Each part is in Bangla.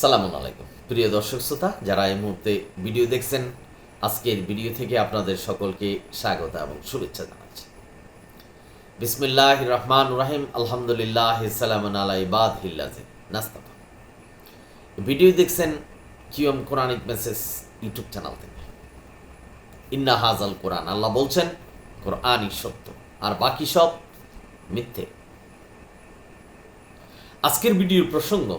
সালামু আলাইকুম প্রিয় দর্শক শ্রোতা যারা এই মুহূর্তে ভিডিও দেখছেন, আজকের ভিডিও থেকে আপনাদের সকলকে স্বাগত এবং শুভেচ্ছা জানাচ্ছি। বিসমিল্লাহির রহমানির রহিম, আলহামদুলিল্লাহ, সালামুন আলা ইবাদিল্লাহি নাস্তাফা। ভিডিও দেখছেন QM Quranic message YouTube channel থেকে। ইন্না হাজাল কোরআন, আল্লাহ বলছেন কোরআনই সত্য আর বাকি সব মিথ্যে। আজকের ভিডিওর প্রসঙ্গ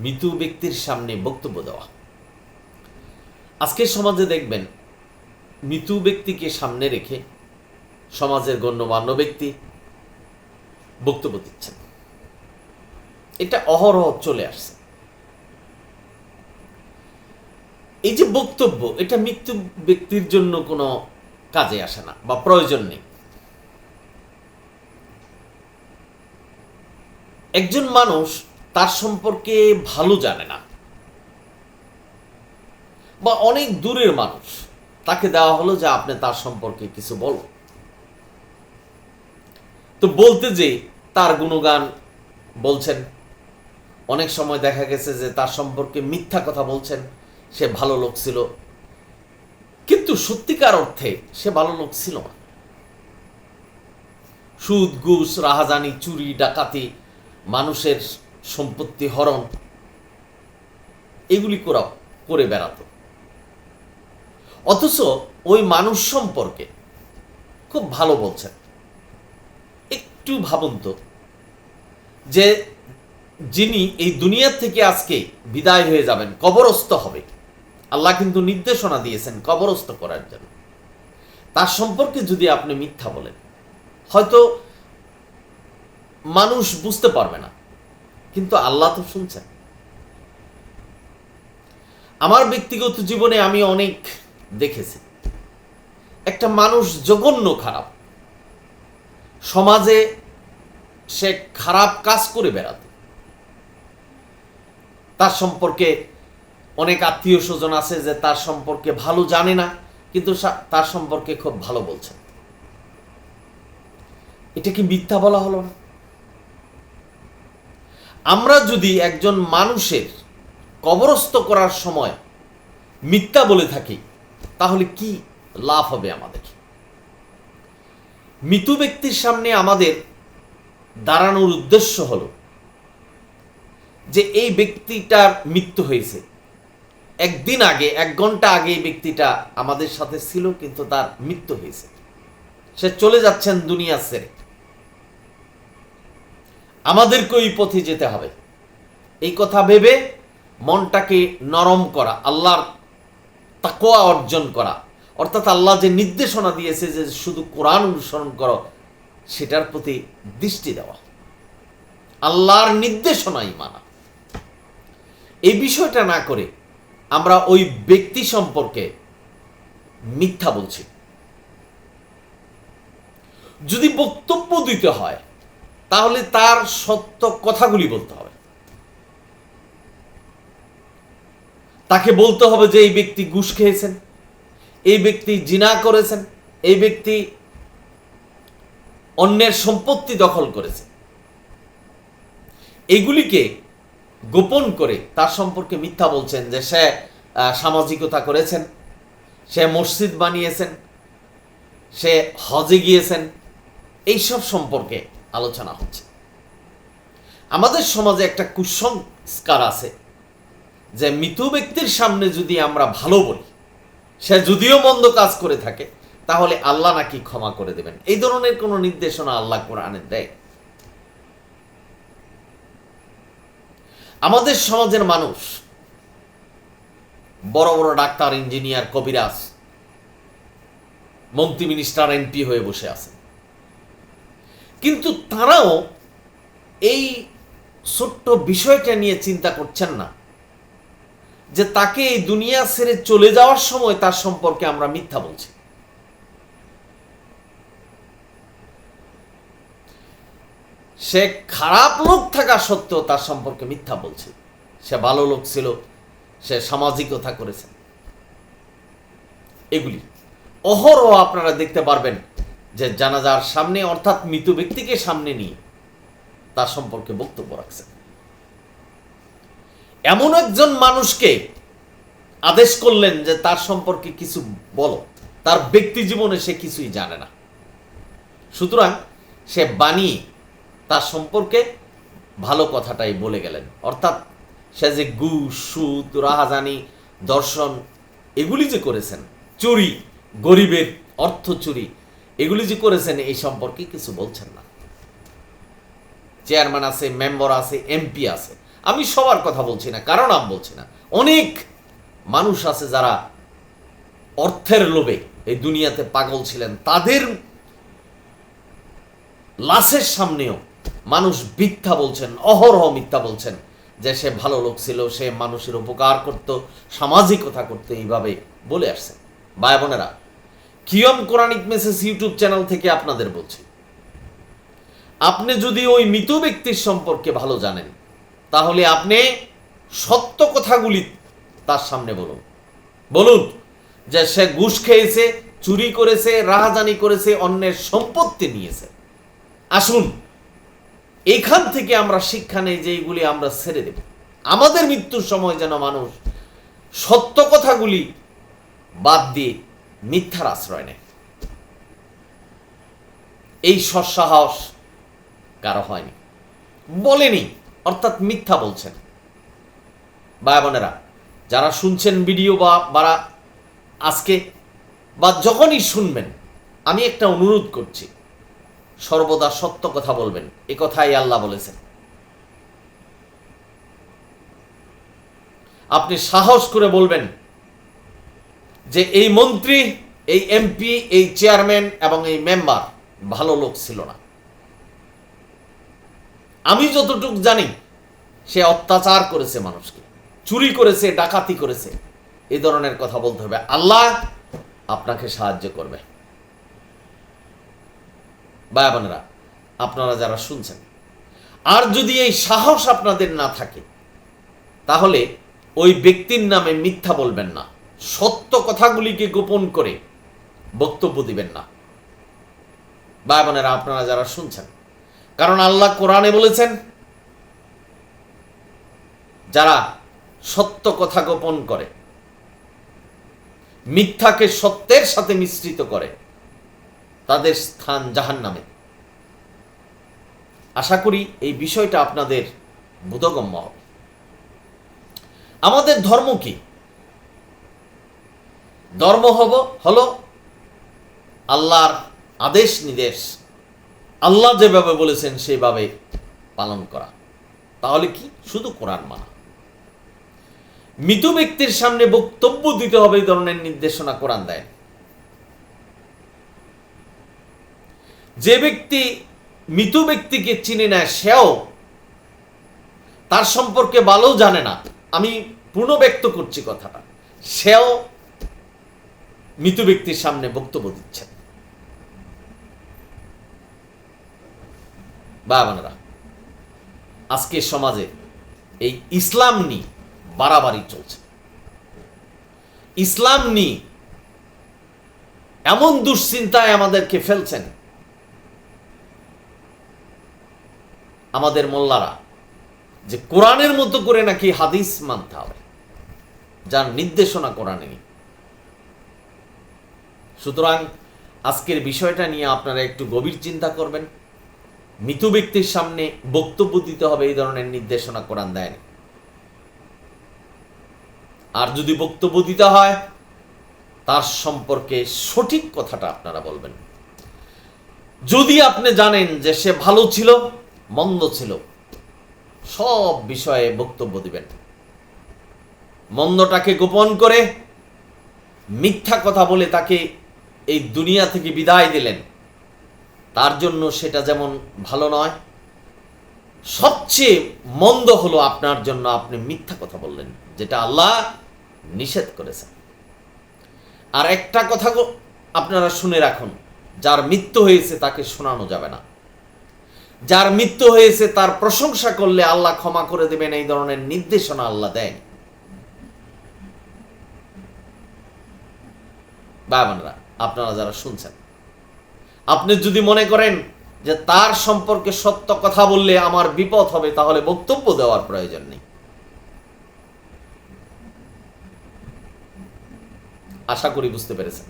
মৃত ব্যক্তির সামনে বক্তব্য দেওয়া। আজকের সমাজে দেখবেন মৃত ব্যক্তিকে সামনে রেখে সমাজের গণ্যমান্য ব্যক্তি বক্তব্য দিচ্ছেন। এটা অহরহ চলে আসছে। এই যে বক্তব্য, এটা মৃত্যু ব্যক্তির জন্য কোনো কাজে আসে না বা প্রয়োজন নেই। একজন মানুষ তার সম্পর্কে ভালো জানে না, বা অনেক দূরের মানুষ, তাকে দেওয়া হলো যে আপনি তার সম্পর্কে কিছু বলো। তো বলতে যে তার গুণগান বলছেন, অনেক সময় দেখা গেছে যে তার সম্পর্কে মিথ্যা কথা বলছেন, সে ভালো লোক ছিল, কিন্তু সত্যিকার অর্থে সে ভালো লোক ছিল না। সুদ, ঘুষ, রাহাজানি, চুরি, ডাকাতি, মানুষের সম্পত্তি হরণ, এগুলি করে বেড়াত। অথচ ওই মানুষ সম্পর্কে খুব ভালো বলছেন। একটু ভাবুন তো, যে যিনি এই দুনিয়ার থেকে আজকে বিদায় হয়ে যাবেন, কবরস্থ হবে, আল্লাহ কিন্তু নির্দেশনা দিয়েছেন কবরস্থ করার জন্য, তার সম্পর্কে যদি আপনি মিথ্যা বলেন, হয়তো মানুষ বুঝতে পারবে না, কিন্তু আল্লাহ তো শুনছেন। আমার ব্যক্তিগত জীবনে আমি অনেক দেখেছি, একটা মানুষ জঘন্য খারাপ, সমাজে সে খারাপ কাজ করে বেড়াত, তার সম্পর্কে অনেক আত্মীয় স্বজন আছে যে তার সম্পর্কে ভালো জানে না, কিন্তু তার সম্পর্কে খুব ভালো বলছেন। এটা কি মিথ্যা বলা হলো না? আমরা যদি একজন মানুষের কবরস্থ করার সময় মিথ্যা বলে থাকি, তাহলে কি লাভ হবে আমাদের? মৃত ব্যক্তির সামনে আমাদের দাঁড়ানোর উদ্দেশ্য হলো যে এই ব্যক্তিটার মৃত্যু হয়েছে, একদিন আগে, 1 ঘন্টা আগে এই ব্যক্তিটা আমাদের সাথে ছিল, কিন্তু তার মৃত্যু হয়েছে, সে চলে যাচ্ছেন দুনিয়া ছেড়ে। আমাদেরকে ওই পথে যেতে হবে, এই কথা ভেবে মনটাকে নরম করা, আল্লাহর তাকওয়া অর্জন করা, অর্থাৎ আল্লাহ যে নির্দেশনা দিয়েছে যে শুধু কোরআন অনুসরণ করো, সেটার প্রতি দৃষ্টি দেওয়া, আল্লাহর নির্দেশনাই মানা। এই বিষয়টা না করে আমরা ওই ব্যক্তি সম্পর্কে মিথ্যা বলছি। যদি বক্তব্য দিতে হয়, তাহলে তার সত্য কথাগুলি বলতে হবে। তাকে বলতে হবে যে এই ব্যক্তি ঘুষ খেয়েছেন, এই ব্যক্তি জিনা করেছেন, এই ব্যক্তি অন্যের সম্পত্তি দখল করেছে। এগুলিকে গোপন করে তার সম্পর্কে মিথ্যা বলছেন যে সে সামাজিকতা করেছেন, সে মসজিদ বানিয়েছেন, সে হজে গিয়েছেন, এইসব সম্পর্কে আলোচনা হচ্ছে। আমাদের সমাজে একটা কুসংস্কার আছে যে মৃত ব্যক্তির সামনে যদি আমরা ভালো বলি, সে যদিও মন্দ কাজ করে থাকে, তাহলে আল্লাহ নাকি ক্ষমা করে দেবেন। এই ধরনের কোনো নির্দেশনা আল্লাহ কোরআনে দেয়? আমাদের সমাজের মানুষ বড় বড় ডাক্তার, ইঞ্জিনিয়ার, কবিরাজ, মন্ত্রী, মিনিস্টার, এমপি হয়ে বসে আছে, কিন্তু তারাও এই ছোট্ট বিষয়টা নিয়ে চিন্তা করছেন না যে তাকে এই দুনিয়া ছেড়ে চলে যাওয়ার সময় তার সম্পর্কে আমরা মিথ্যা বলছি। সে খারাপ লোক থাকা সত্ত্বেও তার সম্পর্কে মিথ্যা বলছে, সে ভালো লোক ছিল, সে সামাজিকতা করেছে। এগুলি অহরহ আপনারা দেখতে পারবেন যে জানাজার সামনে, অর্থাৎ মৃত ব্যক্তিকে সামনে নিয়ে তার সম্পর্কে বক্তব্য রাখছেন। এমন একজন মানুষকে আদেশ করলেন যে তার সম্পর্কে কিছু বলো, তার ব্যক্তি জীবনে সে কিছুই জানে না, সুতরাং সে বানিয়ে তার সম্পর্কে ভালো কথাটাই বলে গেলেন। অর্থাৎ সে যে ঘুষ, সুদ, রাহাজানি, দর্শন এগুলি যে করেছেন, চুরি, গরিবের অর্থ চুরি এগুলি যে করেছেন এই সম্পর্কে কিছু বলছেন না। চেয়ারম্যান আছে, মেম্বার আছে, এমপি আছে, আমি সবার কথা বলছি না, কারণ আমি বলছি না, অনেক মানুষ আছে যারা অর্থের লোভে এই দুনিয়াতে পাগল ছিলেন, তাদের লাশের সামনেও মানুষ মিথ্যা বলছেন, অহরহ মিথ্যা বলছেন যে সে ভালো লোক ছিল, সে মানুষের উপকার করত, সামাজিকতা করতে, এইভাবে বলে আসছেন। ভাই বোনেরা, কিয়ম কোরআনিক মেসেজ ইউটিউব চ্যানেল থেকে আপনাদের বলছি, আপনি যদি ওই মৃত ব্যক্তির সম্পর্কে ভালো জানেন তাহলে আপনি সত্য কথাগুলি তার সামনে বলুন। বলুন যে সে ঘুষ খেয়েছে, চুরি করেছে, রাহাজানি করেছে, অন্যের সম্পত্তি নিয়েছে। আসুন এখান থেকে আমরা শিক্ষা নেই যে এইগুলি আমরা ছেড়ে দেব। আমাদের মৃত্যুর সময় যেন মানুষ সত্য কথাগুলি বাদ দিয়ে মিথ্যার আশ্রয় নেয়। এই সৎসাহস কারো হয়নি, বলেনি, অর্থাৎ মিথ্যা বলছেন। ভাই বোনেরা, যারা শুনছেন ভিডিও বা আজকে বা যখনই শুনবেন, আমি একটা অনুরোধ করছি, সর্বদা সত্য কথা বলবেন, এ কথাই আল্লাহ বলেছেন। আপনি সাহস করে বলবেন যে এই মন্ত্রী, এই এমপি, এই চেয়ারম্যান এবং এই মেম্বার ভালো লোক ছিল না। আমি যতটুকু জানি সে অত্যাচার করেছে, মানুষকে চুরি করেছে, ডাকাতি করেছে, এই ধরনের কথা বলতে হবে। আল্লাহ আপনাকে সাহায্য করবে। ভাই বোনেরা, আপনারা যারা শুনছেন, আর যদি এই সাহস আপনাদের না থাকে তাহলে ওই ব্যক্তির নামে মিথ্যা বলবেন না, সত্য কথাগুলিকে গোপন করে বক্তব্য দিবেন না। ভাই বোনেরা, আপনারা যারা শুনছেন, কারণ আল্লাহ কোরআনে বলেছেন যারা সত্য কথা গোপন করে, মিথ্যাকে সত্যের সাথে মিশ্রিত করে, তাদের স্থান জাহান্নামে। আশা করি এই বিষয়টা আপনাদের বোধগম্য হবে। আমাদের ধর্ম কি? ধর্ম হলো আল্লাহর আদেশ নির্দেশ, আল্লাহ যেভাবে বলেছেন সেভাবে পালন করা। তাহলে কি? শুধু কোরআন মানা। মৃত ব্যক্তির সামনে বক্তব্য দিতে হবে, এই ধরনের নির্দেশনা কোরআন দেয়। যে ব্যক্তি মৃত ব্যক্তিকে চিনে না, সেও তার সম্পর্কে ভালো জানে না, আমি পুনর্ব্যক্ত করছি কথাটা, সেও মৃত ব্যক্তির সামনে বক্তব্য দিচ্ছেন। বাবারা, আজকে সমাজে এই ইসলাম নিয়ে বাড়াবাড়ি চলছে। ইসলাম নিয়ে এমন দুশ্চিন্তায় আমাদেরকে ফেলছেন আমাদের মোল্লারা যে কোরআনের মতো করে নাকি হাদিস মানতে হবে, যার নির্দেশনা কোরআনে নেই। সুতরাং আজকের বিষয়টা নিয়ে আপনারা একটু গভীর চিন্তা করবেন। মৃত ব্যক্তির সামনে বক্তব্য দিতে হবে, এই ধরনের নির্দেশনা কোরআন দেয়নি। আর যদি বক্তব্য দিতে হয়, তার সম্পর্কে সঠিক কথাটা আপনারা বলবেন। যদি আপনি জানেন যে সে ভালো ছিল, মন্দ ছিল, সব বিষয়ে বক্তব্য দিবেন। মন্দটাকে গোপন করে মিথ্যা কথা বলে তাকে এই দুনিয়া থেকে বিদায় দিলেন, তার জন্য সেটা যেমন ভালো নয়, সবচেয়ে মন্দ হলো আপনার জন্য আপনি মিথ্যা কথা বললেন, যেটা আল্লাহ নিষেধ করেছেন। আর একটা কথা আপনারা শুনে রাখুন, যার মৃত্যু হয়েছে তাকে শোনানো যাবে না। যার মৃত্যু হয়েছে তার প্রশংসা করলে আল্লাহ ক্ষমা করে দেবেন, এই ধরনের নির্দেশনা আল্লাহ দেন। ভাই বোনেরা, আপনারা যারা শুনছেন, আপনি যদি মনে করেন যে তার সম্পর্কে সত্য কথা বললে আমার বিপদ হবে, তাহলে বক্তব্য দেওয়ার প্রয়োজন নেই। আশা করি বুঝতে পেরেছেন।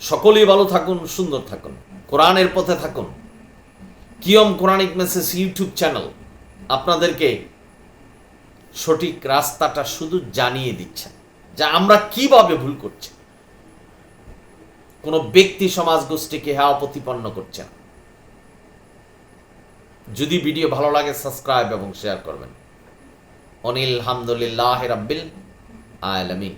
সকলেই ভালো থাকুন, সুন্দর থাকুন, কোরআনের পথে থাকুন। কিয়ম কোরআনিক মেসেজ ইউটিউব চ্যানেল আপনাদেরকে সঠিক রাস্তাটা শুধু জানিয়ে দিচ্ছে যে আমরা কিভাবে ভুল করছি। কোনো ব্যক্তি সমাজ গোষ্ঠীকে হেয় প্রতিপন্ন করছে না। যদি ভিডিও ভালো লাগে সাবস্ক্রাইব এবং শেয়ার করবেন। অনিল হামদুলিল্লাহ রাব্বিল আলামিন।